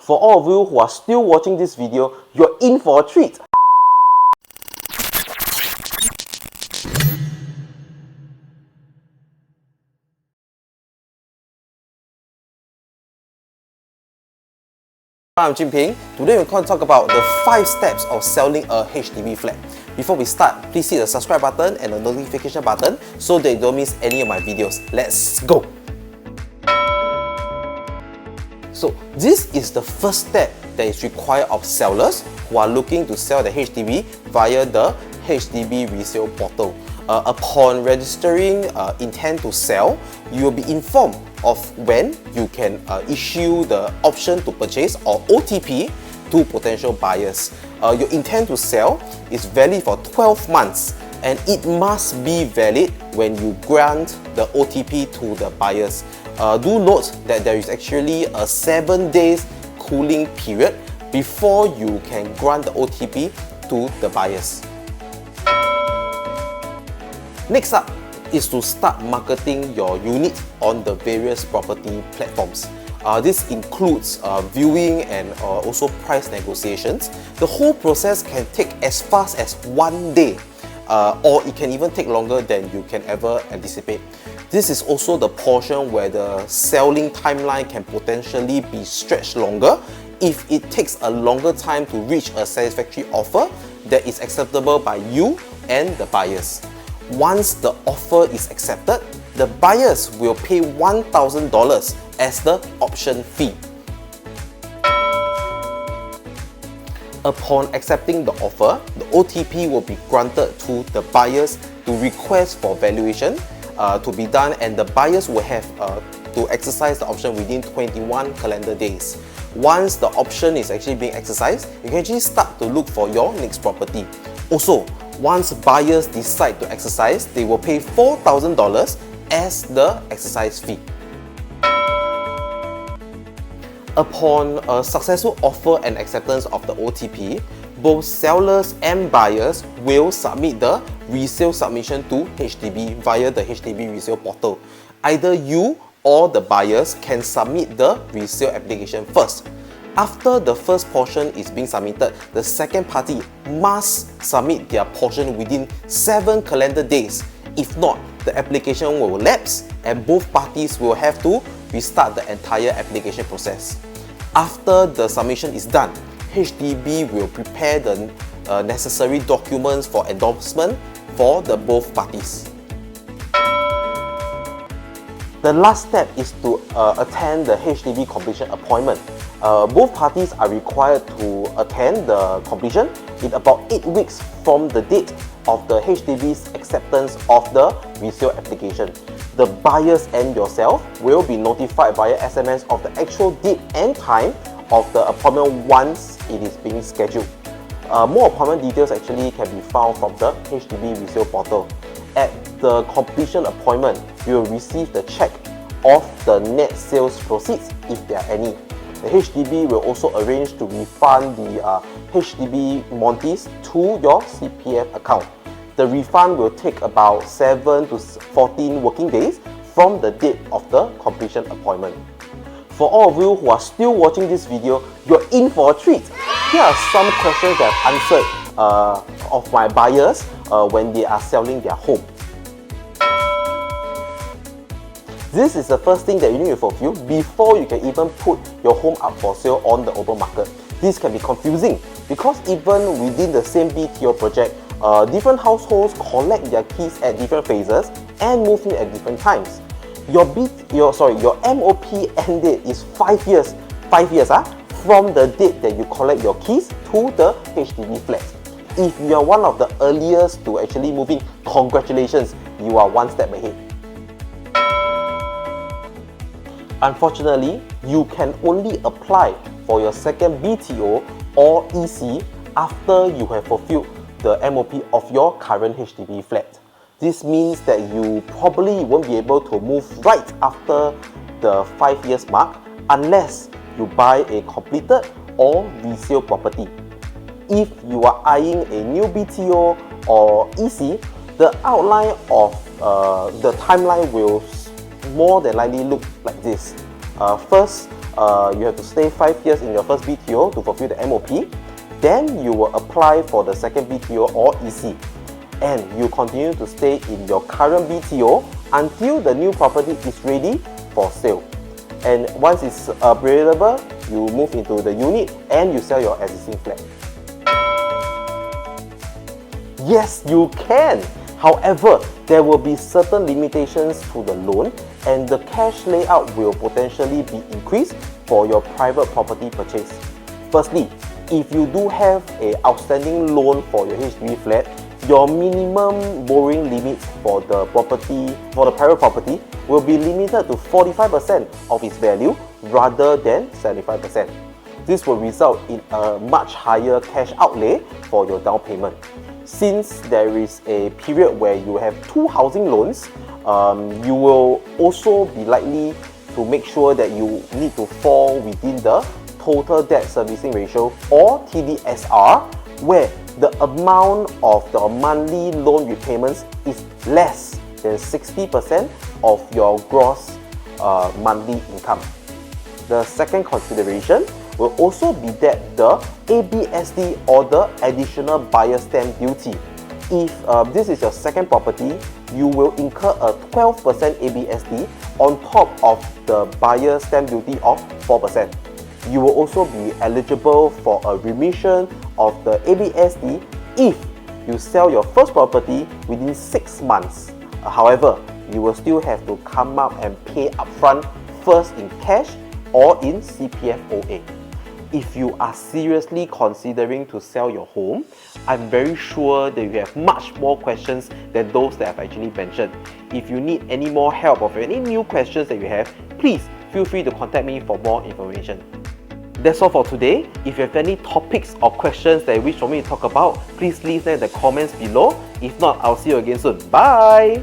For all of you who are still watching this video, you're in for a treat. I'm Junping. Today we're going to talk about the 5 steps of selling a HDB flat. Before we start, please hit the subscribe button and the notification button so that you don't miss any of my videos. Let's go! So this is the first step that is required of sellers who are looking to sell the HDB via the HDB resale portal. Upon registering intent to sell, you will be informed of when you can issue the option to purchase or OTP to potential buyers. Your intent to sell is valid for 12 months and it must be valid when you grant the OTP to the buyers. Do note that there is actually a 7 days cooling period before you can grant the OTP to the buyers. Next up is to start marketing your unit on the various property platforms. This includes viewing and also price negotiations. The whole process can take as fast as 1 day or it can even take longer than you can ever anticipate. This is also the portion where the selling timeline can potentially be stretched longer if it takes a longer time to reach a satisfactory offer that is acceptable by you and the buyers. Once the offer is accepted, the buyers will pay $1,000 as the option fee. Upon accepting the offer, the OTP will be granted to the buyers to request for valuation to be done, and the buyers will have to exercise the option within 21 calendar days. Once the option is actually being exercised, you can actually start to look for your next property. Also, once buyers decide to exercise, they will pay $4,000 as the exercise fee. Upon a successful offer and acceptance of the OTP, both sellers and buyers will submit the resale submission to HDB via the HDB resale portal. Either you or the buyers can submit the resale application first. After the first portion is being submitted, the second party must submit their portion within 7 calendar days. If not, the application will lapse and both parties will have to restart the entire application process. After the submission is done, HDB will prepare the necessary documents for endorsement for the both parties. The last step is to attend the HDB completion appointment. Both parties are required to attend the completion in about 8 weeks from the date of the HDB's acceptance of the resale application. The buyers and yourself will be notified via SMS of the actual date and time of the appointment once it is being scheduled. More appointment details actually can be found from the HDB resale portal. At the completion appointment, you will receive the check of the net sales proceeds if there are any. The HDB will also arrange to refund the HDB Monties to your CPF account. The refund will take about 7 to 14 working days from the date of the completion appointment. For all of you who are still watching this video, you're in for a treat. Here are some questions that I've answered of my buyers when they are selling their home. This is the first thing that you need to fulfill before you can even put your home up for sale on the open market. This can be confusing because even within the same BTO project, different households collect their keys at different phases and move in at different times. Your MOP end date is 5 years. 5 years from the date that you collect your keys to the HDB flat. If you are one of the earliest to actually move in, congratulations, you are one step ahead. Unfortunately, you can only apply for your second BTO or EC after you have fulfilled the MOP of your current HDB flat. This means that you probably won't be able to move right after the 5 years mark unless you buy a completed or resale property. If you are eyeing a new BTO or EC, the outline of the timeline will more than likely look like this. First, you have to stay 5 years in your first BTO to fulfill the MOP. Then you will apply for the second BTO or EC. And you continue to stay in your current BTO until the new property is ready for sale. And once it's available, you move into the unit and you sell your existing flat. Yes, you can. However, there will be certain limitations to the loan and the cash layout will potentially be increased for your private property purchase. Firstly, if you do have an outstanding loan for your HDB flat, your minimum borrowing limits for the private property will be limited to 45% of its value rather than 75%. This will result in a much higher cash outlay for your down payment. Since there is a period where you have 2 housing loans, you will also be likely to make sure that you need to fall within the total debt servicing ratio or TDSR, where the amount of the monthly loan repayments is less than 60% of your gross monthly income. The second consideration will also be that the ABSD or the additional buyer stamp duty. If this is your second property, you will incur a 12% ABSD on top of the buyer stamp duty of 4%. You will also be eligible for a remission of the ABSD if you sell your first property within 6 months. However, you will still have to come up and pay upfront, first in cash or in CPF OA. If you are seriously considering to sell your home, I'm very sure that you have much more questions than those that I've actually mentioned. If you need any more help or any new questions that you have, please feel free to contact me for more information. That's all for today. If you have any topics or questions that you wish for me to talk about, please leave them in the comments below. If not, I'll see you again soon. Bye!